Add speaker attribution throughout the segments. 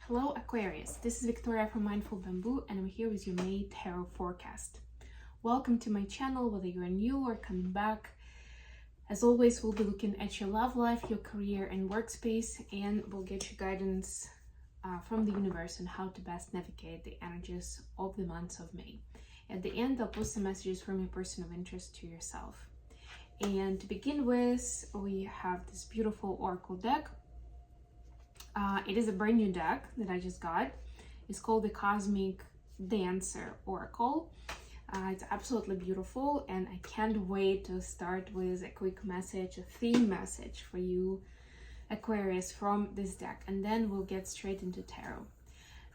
Speaker 1: Hello Aquarius, this is Victoria from Mindful Bamboo and I'm here with your May Tarot Forecast. Welcome to my channel, whether you're new or coming back. As always, we'll be looking at your love life, your career and workspace, and we'll get you guidance from the universe on how to best navigate the energies of the months of May. At the end, I'll post some messages from your person of interest to yourself. And to begin with, we have this beautiful oracle deck. It is a brand new deck that I just got. It's called the Cosmic Dancer Oracle. It's absolutely beautiful, and I can't wait to start with a quick message, a theme message for you, Aquarius, from this deck, and then we'll get straight into tarot.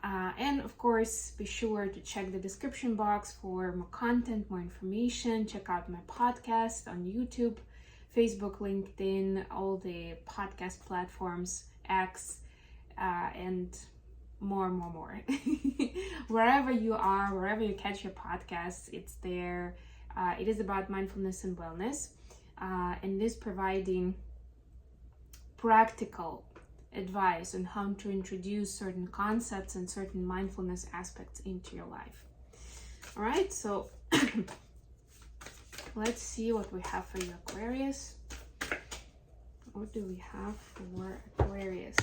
Speaker 1: And of course, be sure to check the description box for more content, more information. Check out my podcast on YouTube, Facebook, LinkedIn, all the podcast platforms, X, and more. Wherever you are, wherever you catch your podcasts, it's there. It is about mindfulness and wellness, and is providing practical advice on how to introduce certain concepts and certain mindfulness aspects into your life. All right, so let's see what we have for you, Aquarius. What do we have for Aquarius?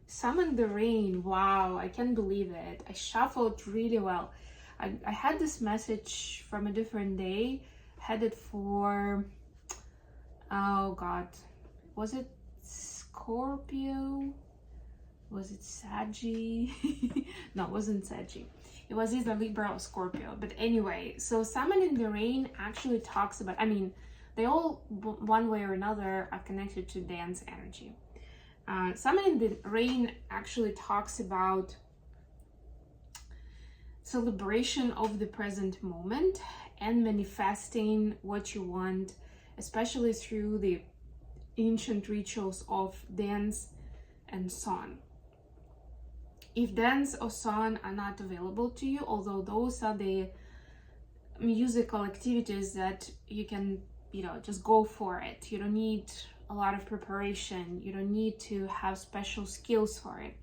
Speaker 1: Summon the rain. Wow, I can't believe it. I shuffled really well. I had this message from a different day. I had it for, oh God, was it Scorpio? Was it Saggy? No, it wasn't Saggy. It was either Libra or Scorpio. But anyway, so summoning the rain actually talks about, I mean, they all, one way or another, are connected to dance energy. Summoning the rain actually talks about celebration of the present moment and manifesting what you want, especially through the ancient rituals of dance and song. If dance or song are not available to you, although those are the musical activities that you can, just go for it. You don't need a lot of preparation. You don't need to have special skills for it,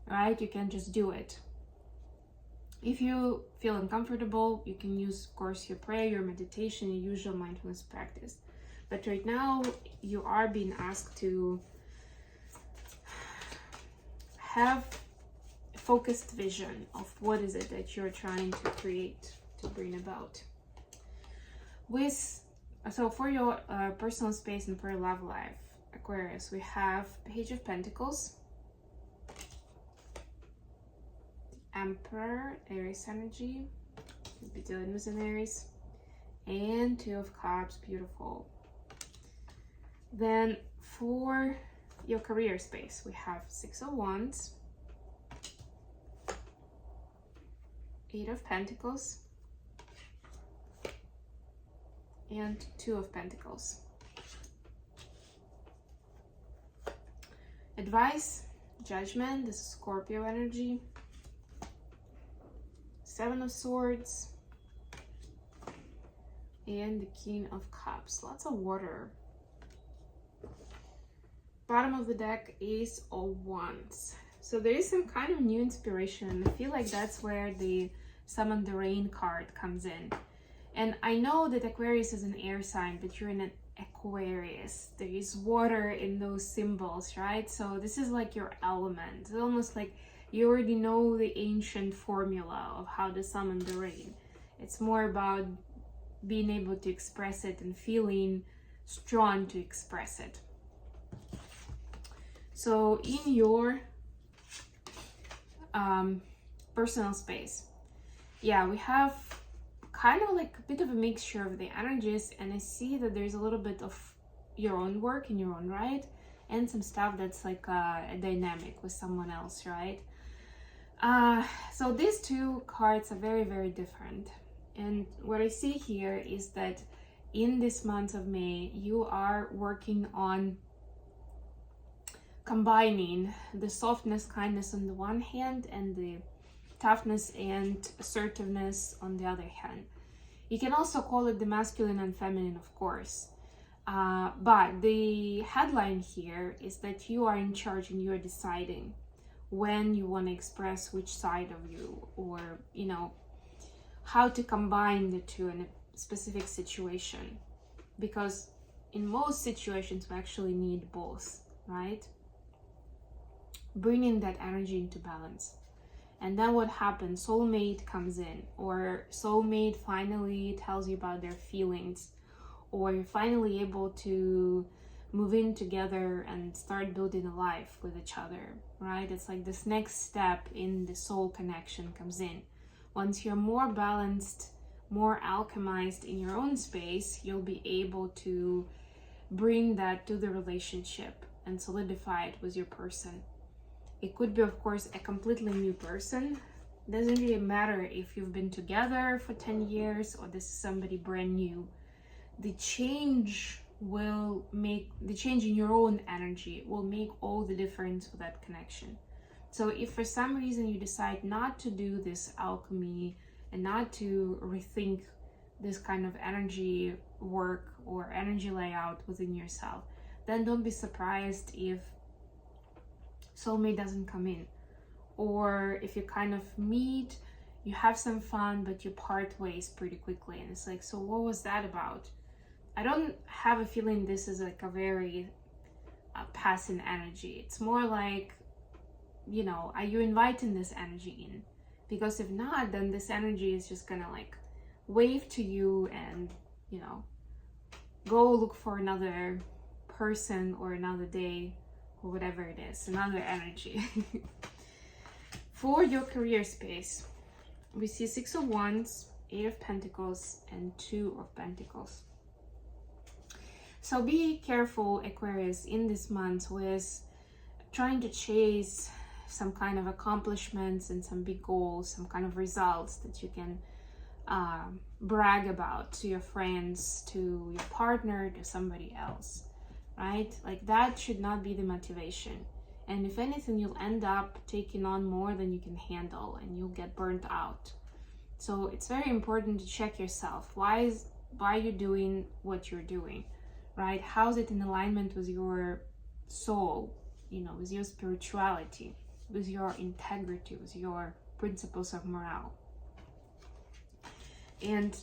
Speaker 1: right? You can just do it. If you feel uncomfortable, you can use, of course, your prayer, your meditation, your usual mindfulness practice. But right now, you are being asked to have a focused vision of what is it that you're trying to create, to bring about. So for your personal space and for your love life, Aquarius, we have Page of Pentacles, the Emperor, Aries energy, you'll be dealing with an Aries, and Two of Cups, beautiful. Then for your career space, we have Six of Wands, Eight of Pentacles, and Two of Pentacles. Advice, Judgment, this is Scorpio energy, Seven of Swords, and the King of Cups. Lots of water. Bottom of the deck, Ace of Wands. So there is some kind of new inspiration, and I feel like that's where the Summon the Rain card comes in. And I know that Aquarius is an air sign, but you're in an Aquarius. There is water in those symbols, right? So this is like your element. It's almost like you already know the ancient formula of how to summon the rain. It's more about being able to express it and feeling strong to express it. So in your personal space, yeah, we have kind of like a bit of a mixture of the energies, and I see that there's a little bit of your own work in your own right, and some stuff that's like a dynamic with someone else, right? So these two cards are very, very different. And what I see here is that in this month of May, you are working on combining the softness, kindness on the one hand, and the toughness and assertiveness on the other hand. You can also call it the masculine and feminine, of course. But the headline here is that you are in charge and you are deciding when you want to express which side of you, or you know, how to combine the two in a specific situation. Because in most situations we actually need both, right? Bringing that energy into balance. And then what happens? Soulmate comes in, or soulmate finally tells you about their feelings, or you're finally able to move in together and start building a life with each other, right? It's like this next step in the soul connection comes in. Once you're more balanced, more alchemized in your own space, you'll be able to bring that to the relationship and solidify it with your person. It could be, of course, a completely new person. It doesn't really matter if you've been together for 10 years or this is somebody brand new. The change in your own energy will make all the difference for that connection. So if for some reason you decide not to do this alchemy and not to rethink this kind of energy work or energy layout within yourself, then don't be surprised if soulmate doesn't come in. Or if you kind of meet, you have some fun, but you part ways pretty quickly. And it's like, so what was that about? I don't have a feeling this is like a very passing energy. It's more like, you know, are you inviting this energy in? Because if not, then this energy is just gonna like wave to you and, you know, go look for another person or another day or whatever it is, another energy. For your career space, we see 6 of Wands, 8 of Pentacles, and 2 of Pentacles. So be careful, Aquarius, in this month with trying to chase some kind of accomplishments and some big goals, some kind of results that you can brag about to your friends, to your partner, to somebody else, right? Like that should not be the motivation. And if anything, you'll end up taking on more than you can handle and you'll get burnt out. So it's very important to check yourself. Why are you doing what you're doing, right? How is it in alignment with your soul, you know, with your spirituality, with your integrity, with your principles of morale? And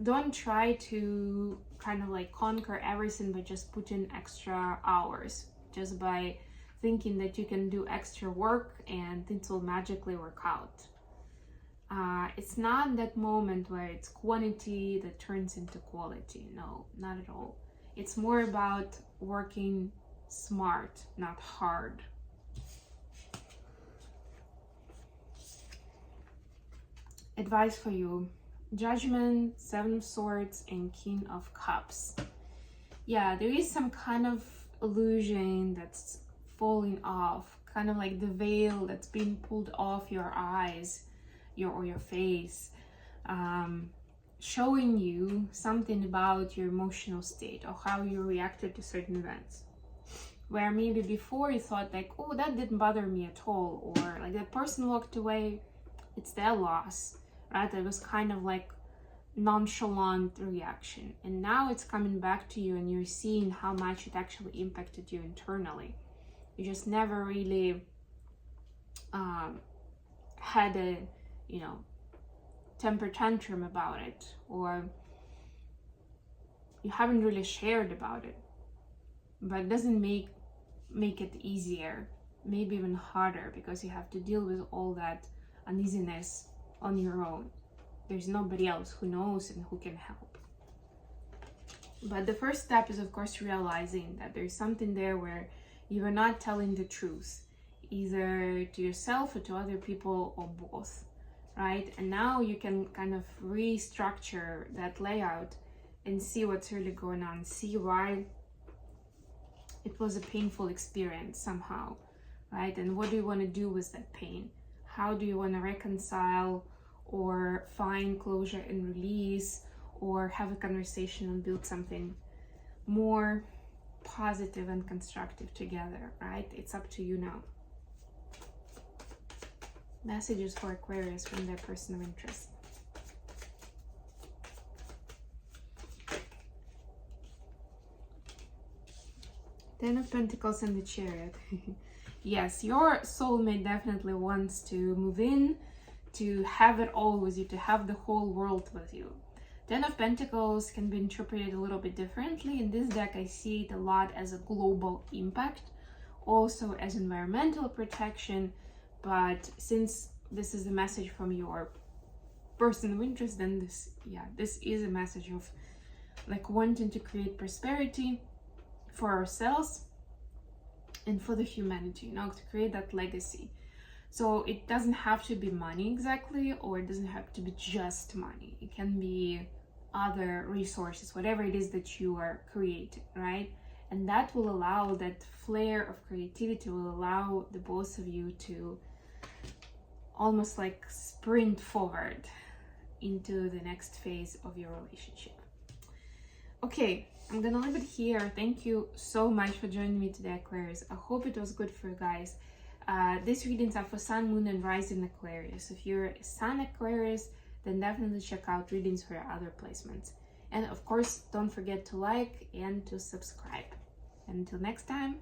Speaker 1: don't try to kind of like conquer everything by just putting extra hours, just by thinking that you can do extra work and things will magically work out. It's not that moment where it's quantity that turns into quality. No, not at all. It's more about working smart, not hard. Advice for you: Judgment, 7 of Swords, and King of Cups. Yeah, there is some kind of illusion that's falling off, kind of like the veil that's being pulled off your eyes, your face, showing you something about your emotional state or how you reacted to certain events. Where maybe before you thought like, oh, that didn't bother me at all, or like that person walked away, it's their loss, right? It was kind of like nonchalant reaction, and now it's coming back to you and you're seeing how much it actually impacted you internally. You just never really had a, you know, temper tantrum about it, or you haven't really shared about it. But it doesn't make it easier, maybe even harder, because you have to deal with all that uneasiness on your own. There's nobody else who knows and who can help. But the first step is, of course, realizing that there's something there where you are not telling the truth, either to yourself or to other people, or both, right? And now you can kind of restructure that layout and see what's really going on, see why it was a painful experience somehow, right? And what do you want to do with that pain? How do you want to reconcile or find closure and release, or have a conversation and build something more positive and constructive together, right? It's up to you now. Messages for Aquarius from their person of interest. Ten of Pentacles and the Chariot. yes, your soulmate definitely wants to move in, to have it all with you, to have the whole world with you. Ten of Pentacles can be interpreted a little bit differently. In this deck, I see it a lot as a global impact, also as environmental protection. But since this is a message from your person of interest, then this is a message of like wanting to create prosperity for ourselves and for the humanity, to create that legacy. So it doesn't have to be money exactly, or it doesn't have to be just money. It can be other resources, whatever it is that you are creating, right? And that will allow, that flair of creativity will allow the both of you to almost like sprint forward into the next phase of your relationship. Okay, I'm gonna leave it here. Thank you so much for joining me today, Aquarius. I hope it was good for you guys. These readings are for Sun, Moon, and Rising Aquarius. If you're a Sun Aquarius, then definitely check out readings for your other placements. And of course, don't forget to like and to subscribe. And until next time,